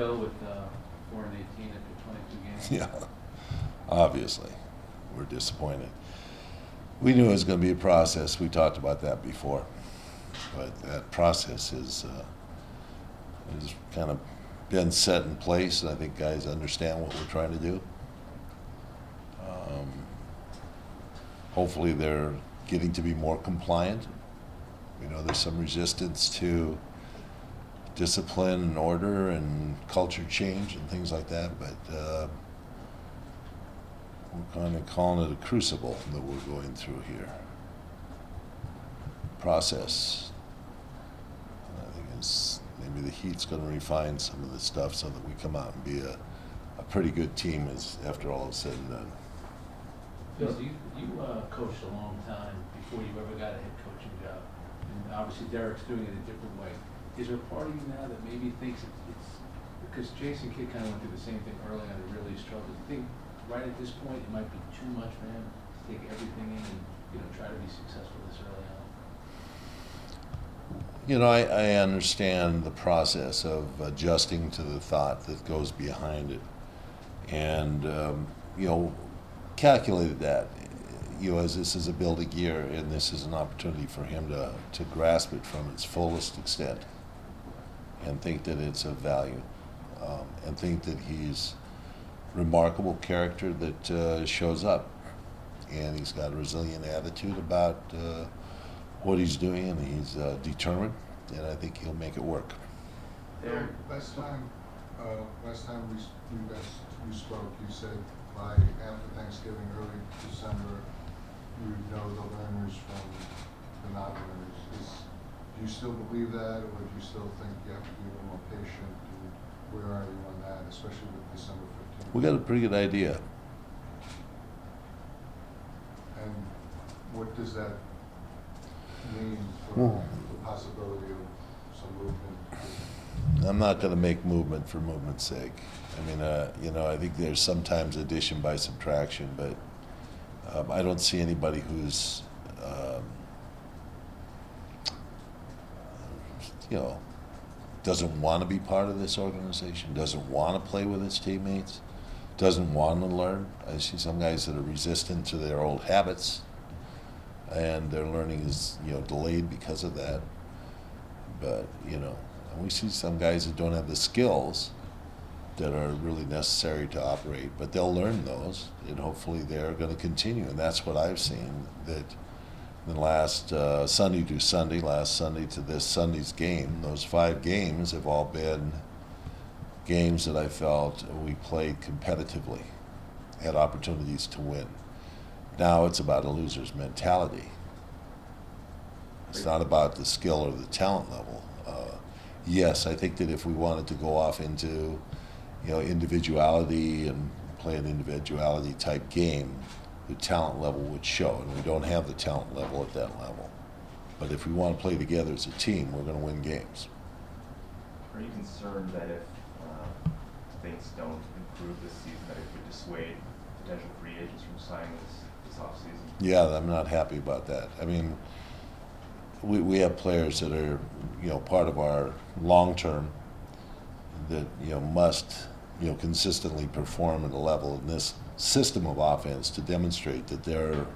feel with 4-18 after 22 games? Yeah, obviously, we're disappointed. We knew it was going to be a process. We talked about that before, but that process is kind of been set in place, and I think guys understand what we're trying to do. Hopefully, they're getting to be more compliant. We know there's some resistance to discipline and order and culture change and things like that, but we're kind of calling it a crucible that we're going through here. Process. I think maybe the heat's going to refine some of the stuff so that we come out and be a pretty good team after all is said and done. Phil, you coached a long time before you ever got a head coaching job, and obviously Derek's doing it a different way. Is there a part of you now that maybe thinks it's because Jason Kidd kind of went through the same thing early on and really struggled? Do you think right at this point it might be too much for him to take everything in and try to be successful this early on? I understand the process of adjusting to the thought that goes behind it, and calculated that. As this is a building year, and this is an opportunity for him to grasp it from its fullest extent, and think that it's of value, and think that he's remarkable character that shows up, and he's got a resilient attitude about what he's doing, and he's determined, and I think he'll make it work. Last time we spoke, you said by after Thanksgiving, early December, you would know the learners from the non-learners. Do you still believe that, or do you still think you have to be a little more patient? Where are you on that, especially with December 15th? We got a pretty good idea. And what does that mean for the possibility of some movement? I'm not going to make movement for movement's sake. I mean, I think there's sometimes addition by subtraction, but I don't see anybody who's, doesn't want to be part of this organization, doesn't want to play with its teammates, doesn't want to learn. I see some guys that are resistant to their old habits, and their learning is, delayed because of that. But, we see some guys that don't have the skills that are really necessary to operate, but they'll learn those, and hopefully they're going to continue. And that's what I've seen, that in the last Sunday to this Sunday's game, those 5 games have all been games that I felt we played competitively, had opportunities to win. Now it's about a loser's mentality. It's not about the skill or the talent level. Yes, I think that if we wanted to go off into, individuality and play an individuality type game, the talent level would show, and we don't have the talent level at that level. But if we want to play together as a team, we're going to win games. Are you concerned that if things don't improve this season, that it could dissuade potential free agents from signing this offseason? Yeah, I'm not happy about that. I mean, we have players that are, part of our long term that, must, consistently perform at a level in this system of offense to demonstrate that they're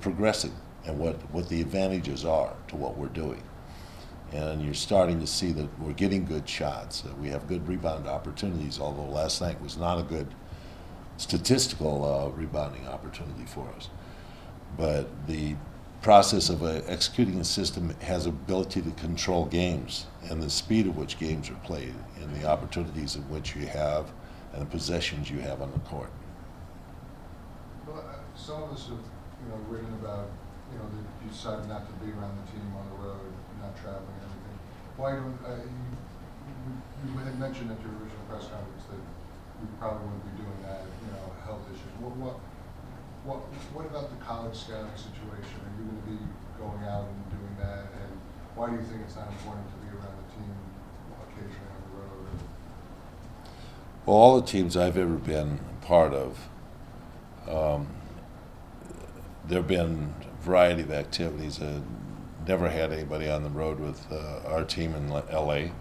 progressing and what the advantages are to what we're doing. And you're starting to see that we're getting good shots. We have good rebound opportunities, although last night was not a good statistical rebounding opportunity for us. But the process of executing a system has ability to control games and the speed at which games are played and the opportunities in which you have and the possessions you have on the court. Well, some of us have, written about, that you decided not to be around the team on the road, not traveling and everything. Why don't you had mentioned at your original press conference that you probably wouldn't be doing that, health issues. What about the college scouting situation? Are you going to be going out and doing that? And why do you think it's not important to be around the team occasionally on the road? Well, all the teams I've ever been part of, there have been a variety of activities. Never had anybody on the road with our team in LA.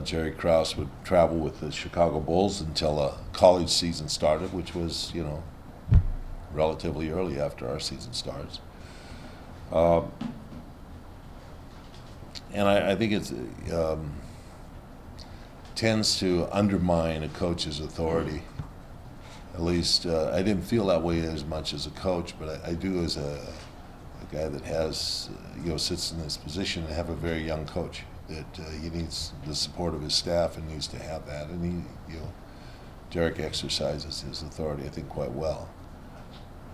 Jerry Krause would travel with the Chicago Bulls until the college season started, which was, relatively early after our season starts. And I think it tends to undermine a coach's authority. At least I didn't feel that way as much as a coach, but I do as a guy that has, sits in this position and have a very young coach. That he needs the support of his staff and needs to have that. And Derek exercises his authority, I think, quite well.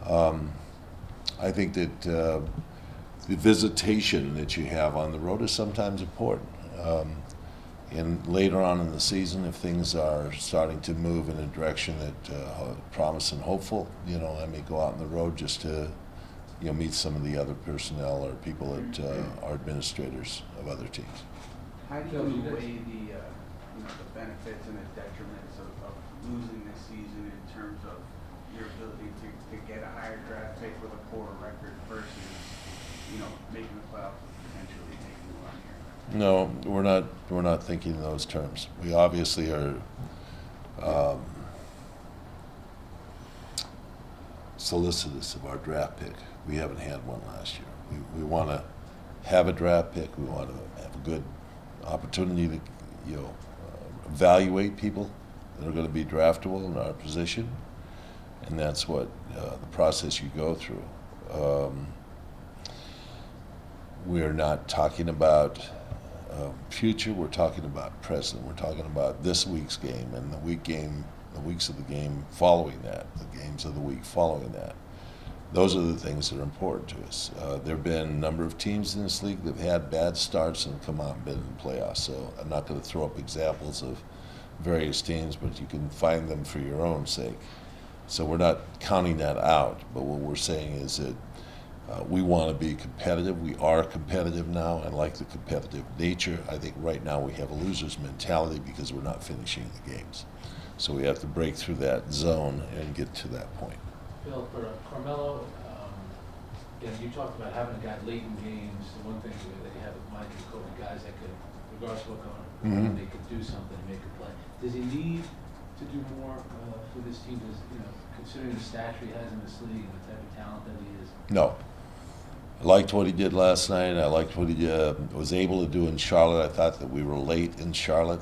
I think that the visitation that you have on the road is sometimes important. And later on in the season, if things are starting to move in a direction that promise and hopeful, I may go out on the road just to, meet some of the other personnel or people that are administrators of other teams. How do you weigh the benefits and the detriments of losing this season in terms of your ability to get a higher draft pick with a poorer record versus, making the playoffs, potentially taking a run here? No, we're not thinking in those terms. We obviously are solicitous of our draft pick. We haven't had one last year. We want to have a draft pick. We want to have a good opportunity to, evaluate people that are going to be draftable in our position, and that's what the process you go through. We're not talking about future. We're talking about present. We're talking about this week's game and the weeks of the game following that, the games of the week following that. Those are the things that are important to us. There have been a number of teams in this league that have had bad starts and come out and been in the playoffs. So I'm not going to throw up examples of various teams, but you can find them for your own sake. So we're not counting that out, but what we're saying is that we want to be competitive. We are competitive now and like the competitive nature. I think right now we have a loser's mentality because we're not finishing the games. So we have to break through that zone and get to that point. Bill, for Carmelo, you talked about having a guy late in games. The one thing that you have with Mike and Kobe, guys that could, regardless of what going on, they could do something and make a play. Does he need to do more for this team? Considering the stature he has in this league and the type of talent that he is? No. I liked what he did last night. I liked what he was able to do in Charlotte. I thought that we were late in Charlotte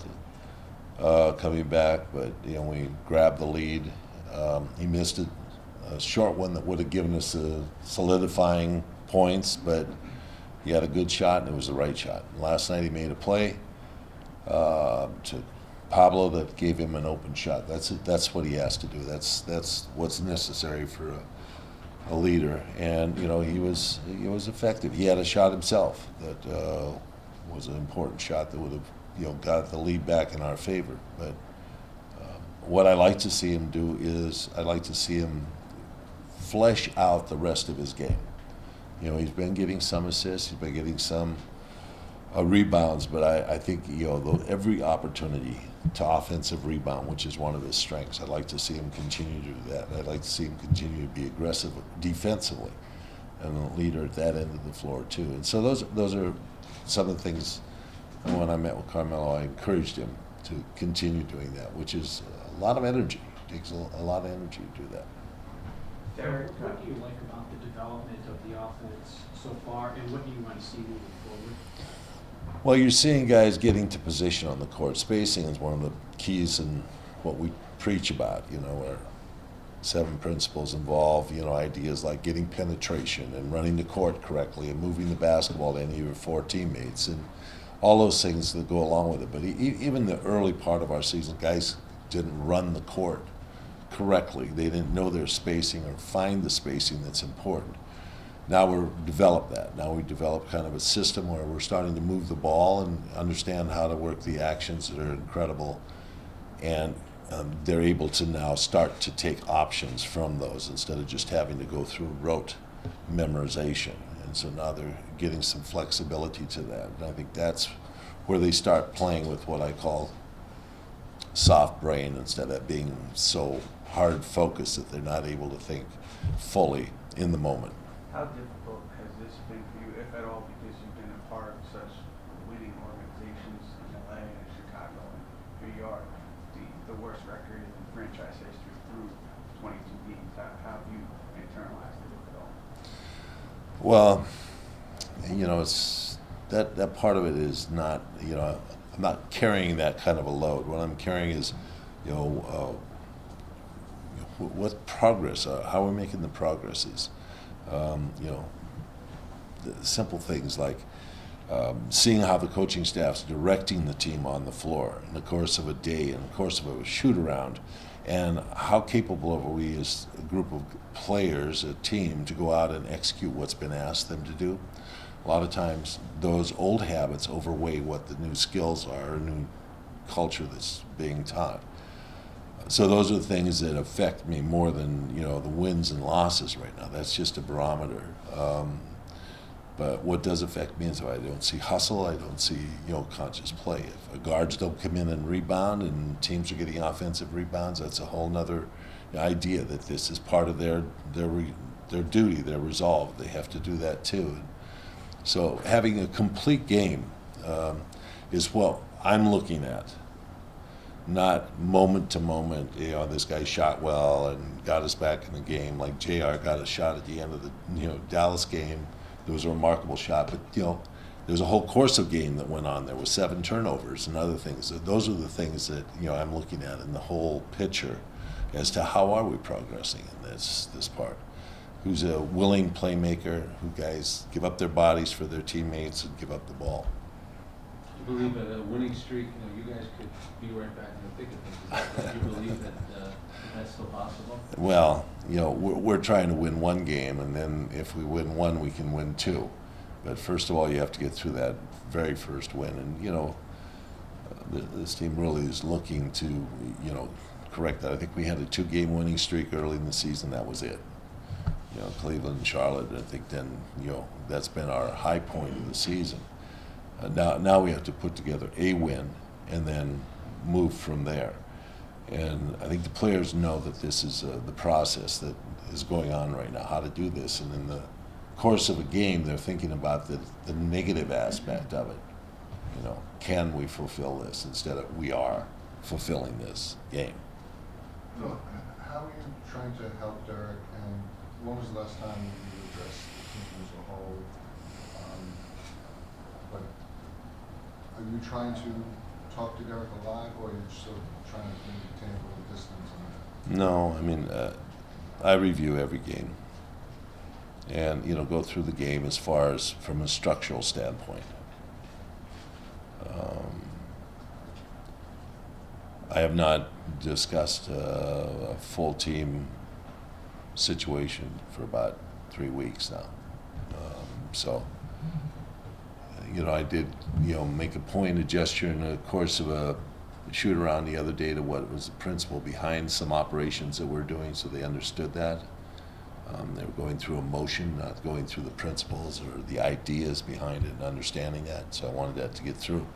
coming back, but we grabbed the lead. He missed it. A short one that would have given us solidifying points, but he had a good shot and it was the right shot. And last night he made a play to Pablo that gave him an open shot. That's what he has to do. That's what's necessary for a leader. And he was effective. He had a shot himself that was an important shot that would have got the lead back in our favor. But what I like to see him do is I like to see him flesh out the rest of his game. He's been getting some assists, he's been getting some rebounds, but I think every opportunity to offensive rebound, which is one of his strengths, I'd like to see him continue to do that. I'd like to see him continue to be aggressive defensively and a leader at that end of the floor too. And so those are some of the things. When I met with Carmelo, I encouraged him to continue doing that, which is a lot of energy. It takes a lot of energy to do that. Derek, What do you like about the development of the offense so far, and what do you want to see moving forward? Well, you're seeing guys getting to position on the court. Spacing is one of the keys in what we preach about, our 7 principles involve, ideas like getting penetration and running the court correctly and moving the basketball to any of your 4 teammates and all those things that go along with it. But even the early part of our season, guys didn't run the court correctly. They didn't know their spacing or find the spacing that's important. Now we've developed that. Now we develop kind of a system where we're starting to move the ball and understand how to work the actions that are incredible, and they're able to now start to take options from those instead of just having to go through rote memorization. And so now they're getting some flexibility to that. And I think that's where they start playing with what I call soft brain instead of being so hard focused that they're not able to think fully in the moment. how difficult has this been for you, if at all, because you've been a part of such winning organizations in LA and Chicago? going. Here you are, the worst record in franchise history through 22 games. How have you internalized it, if at all? Well, it's that part of it is not, I'm not carrying that kind of a load. What I'm carrying is, what progress, how we're making the progresses. The simple things like seeing how the coaching staff's directing the team on the floor in the course of a day, in the course of a shoot-around, and how capable are we as a group of players, a team, to go out and execute what's been asked them to do. A lot of times those old habits overweigh what the new skills are, a new culture that's being taught. So those are the things that affect me more than the wins and losses right now. That's just a barometer. But what does affect me is if I don't see hustle, I don't see conscious play. If guards don't come in and rebound, and teams are getting offensive rebounds, that's a whole nother idea that this is part of their duty, their resolve. They have to do that too. So having a complete game is what I'm looking at. Not moment to moment, this guy shot well and got us back in the game. Like JR got a shot at the end of the Dallas game. It was a remarkable shot, but there was a whole course of game that went on. There were 7 turnovers and other things. Those are the things that I'm looking at in the whole picture as to how are we progressing in this part. Who's a willing playmaker? Who guys give up their bodies for their teammates and give up the ball? Do you believe that a winning streak, you guys could be right back in the thick of things? Do you believe that that's still possible? Well, we're trying to win one game, and then if we win one, we can win 2. But first of all, you have to get through that very first win. And, this team really is looking to, correct that. I think we had a 2-game winning streak early in the season. That was it. Cleveland and Charlotte, I think then, that's been our high point of the season. Now we have to put together a win and then move from there. And I think the players know that this is the process that is going on right now, how to do this. And in the course of a game, they're thinking about the negative aspect of it. Can we fulfill this instead of we are fulfilling this game? So, how are you trying to help Derek, and when was the last time you addressed the team as a whole? But are you trying to talk to Derek a lot, or are you still trying to maintain a little distance on that? No, I mean, I review every game and, go through the game as far as from a structural standpoint. I have not discussed a full team situation for about 3 weeks now. I did, make a point, a gesture in the course of a shoot around the other day to what was the principle behind some operations that we're doing, so they understood that. They were going through emotion, not going through the principles or the ideas behind it and understanding that, so I wanted that to get through.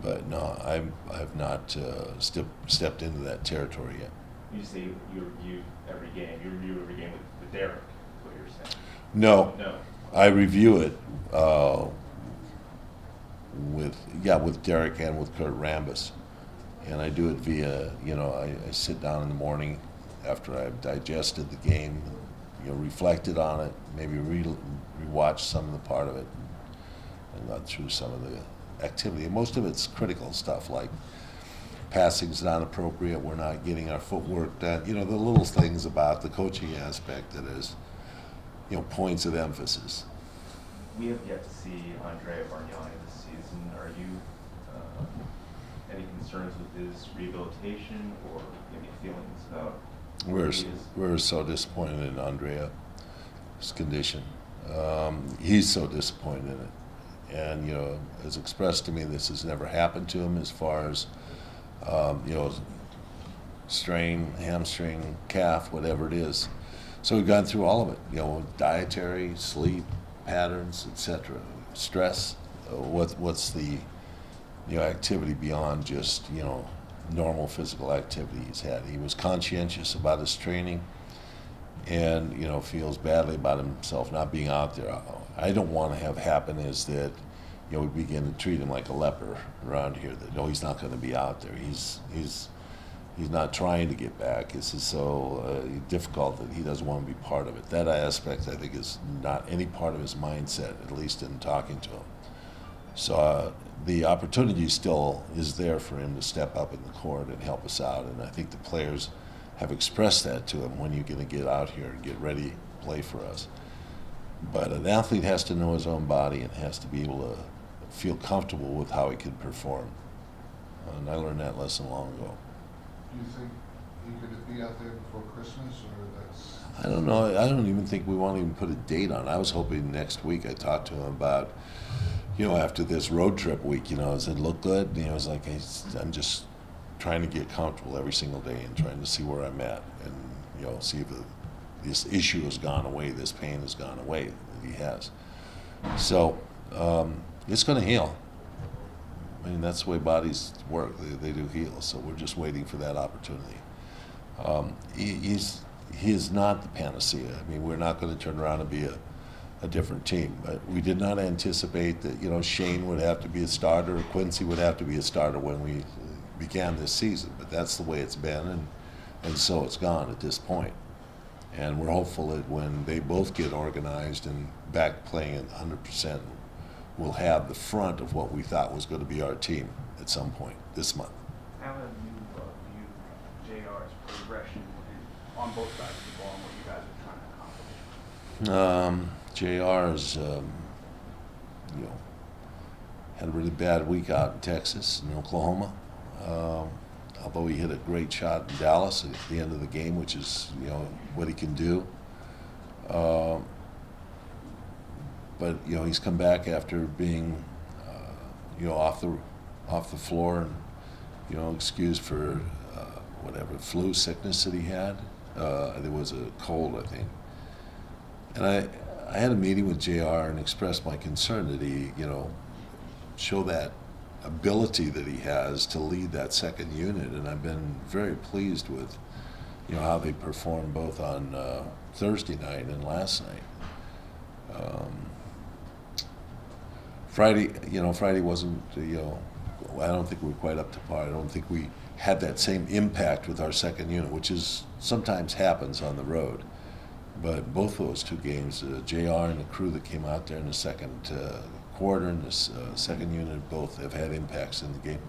But no, I've not stepped into that territory yet. You say you review every game. You review every game with Derek, is what you're saying? No. No. I review it with Derek and with Kurt Rambis. And I do it via, I sit down in the morning after I've digested the game, reflected on it, maybe rewatch some of the part of it, and gone through some of the activity. And most of it's critical stuff like passing's not appropriate, we're not getting our footwork done. The little things about the coaching aspect that is, points of emphasis. We have yet to see Andrea Bargnani this season. Are you any concerns with his rehabilitation, or any feelings about We're so disappointed in Andrea's condition. He's so disappointed in it. And, as expressed to me, this has never happened to him as far as, strain, hamstring, calf, whatever it is. So we've gone through all of it, dietary, sleep patterns, etc. Stress, what's the, activity beyond just, normal physical activity he's had. He was conscientious about his training and, feels badly about himself not being out there. I don't want to have happen is that, we begin to treat him like a leper around here. That he's not going to be out there. He's not trying to get back. This is so difficult that he doesn't want to be part of it. That aspect, I think, is not any part of his mindset, at least in talking to him. So the opportunity still is there for him to step up in the court and help us out. And I think the players have expressed that to him. When you're going to get out here and get ready to play for us. But an athlete has to know his own body and has to be able to feel comfortable with how he can perform. And I learned that lesson long ago. Do you think he could be out there before Christmas, or that's? I don't know. I don't even think we want to even put a date on it. I was hoping next week. I talked to him about, after this road trip week, does it look good? And he was like, I'm just trying to get comfortable every single day and trying to see where I'm at and, see if this issue has gone away, this pain has gone away that he has. So it's going to heal. I mean, that's the way bodies work. They do heal. So we're just waiting for that opportunity. He is not the panacea. I mean, we're not going to turn around and be a different team. But we did not anticipate that, Shane would have to be a starter or Quincy would have to be a starter when we began this season. But that's the way it's been, and so it's gone at this point. And we're hopeful that when they both get organized and back playing at 100%, we'll have the front of what we thought was going to be our team at some point this month. How have you viewed JR's progression on both sides of the ball and what you guys are trying to accomplish? JR has, had a really bad week out in Texas and Oklahoma. Although he hit a great shot in Dallas at the end of the game, which is, what he can do. But he's come back after being, off the floor and, excused for whatever flu sickness that he had. There was a cold, I think. And I had a meeting with JR and expressed my concern that he, show that ability that he has to lead that second unit, and I've been very pleased with, how they performed both on Thursday night and last night. Friday wasn't, I don't think we were quite up to par. I don't think we had that same impact with our second unit, which is sometimes happens on the road. But both of those two games, JR and the crew that came out there in the second quarter and the second unit, both have had impacts in the game.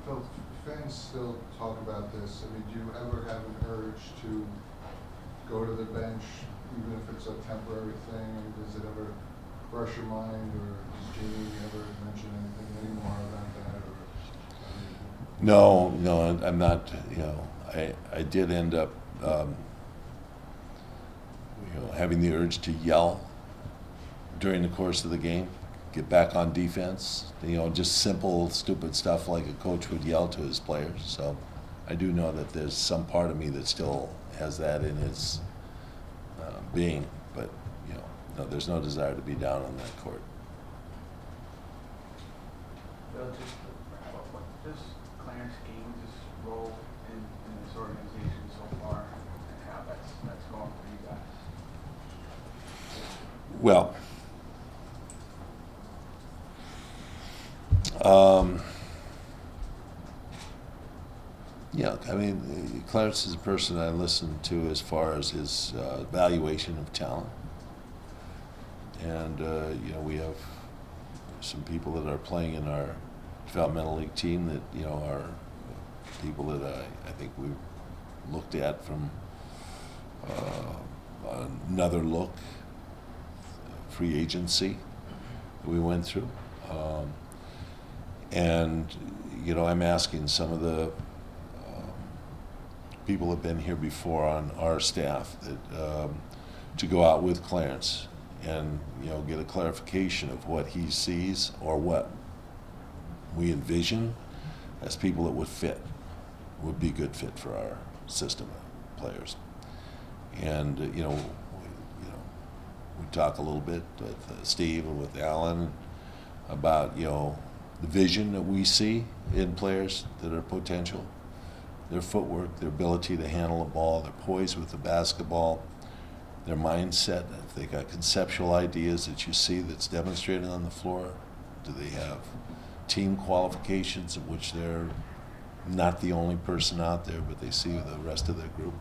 Phil, fans still talk about this. I mean, do you ever have an urge to go to the bench, even if it's a temporary thing? I mean, does it ever brush your mind, or does Jamie ever mention anything anymore about that? No, I'm not. I did end up, having the urge to yell during the course of the game, get back on defense. Just simple, stupid stuff like a coach would yell to his players. So I do know that there's some part of me that still has that in its being, but no, there's no desire to be down on that court. Bill, just to wrap up, what does Clarence Gaines' role in this organization so far, and how that's going for you guys? Well, I mean, Clarence is a person I listen to as far as his evaluation of talent. And, we have some people that are playing in our developmental league team that, are people that I think we've looked at from another look, free agency that we went through. And, I'm asking some of the people that have been here before on our staff that to go out with Clarence and, get a clarification of what he sees or what we envision as people that would be good fit for our system of players. And, we talk a little bit with Steve and with Alan about, the vision that we see in players that are potential, their footwork, their ability to handle a ball, their poise with the basketball, their mindset, if they got conceptual ideas that you see that's demonstrated on the floor, Do they have team qualifications in which they're not the only person out there, but they see the rest of their group?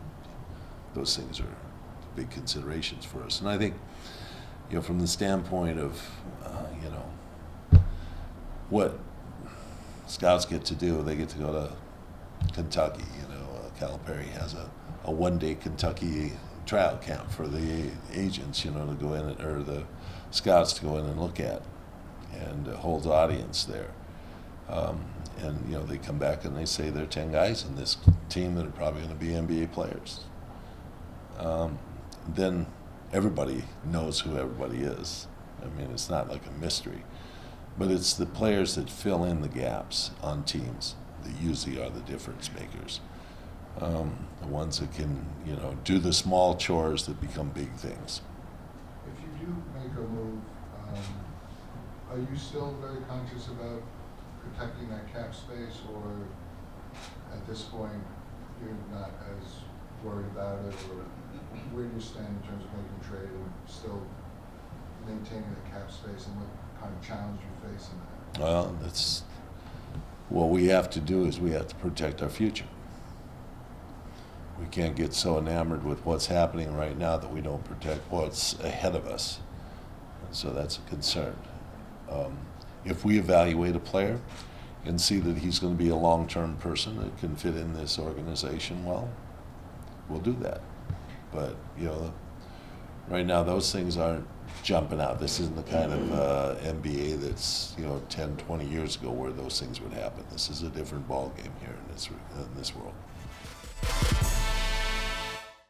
Those things are big considerations for us. And I think, from the standpoint of, what scouts get to do, they get to go to Kentucky. Calipari has a one-day Kentucky trial camp for the agents, to go in, or the scouts to go in and look at, and holds audience there. And they come back and they say there are 10 guys in this team that are probably going to be NBA players. Then everybody knows who everybody is. It's not like a mystery. But it's the players that fill in the gaps on teams that usually are the difference makers. The ones that can, do the small chores that become big things. If you do make a move, are you still very conscious about protecting that cap space, or at this point you're not as worried about it, or where do you stand in terms of making a trade and still maintaining the cap space, and what kind of challenge you face in that? Well, that's what we have to do, is we have to protect our future. We can't get so enamored with what's happening right now that we don't protect what's ahead of us. And so that's a concern. If we evaluate a player and see that he's going to be a long-term person that can fit in this organization well, we'll do that. But, right now those things aren't jumping out. This isn't the kind of NBA that's 10, 20 years ago where those things would happen. This is a different ball game here in this world.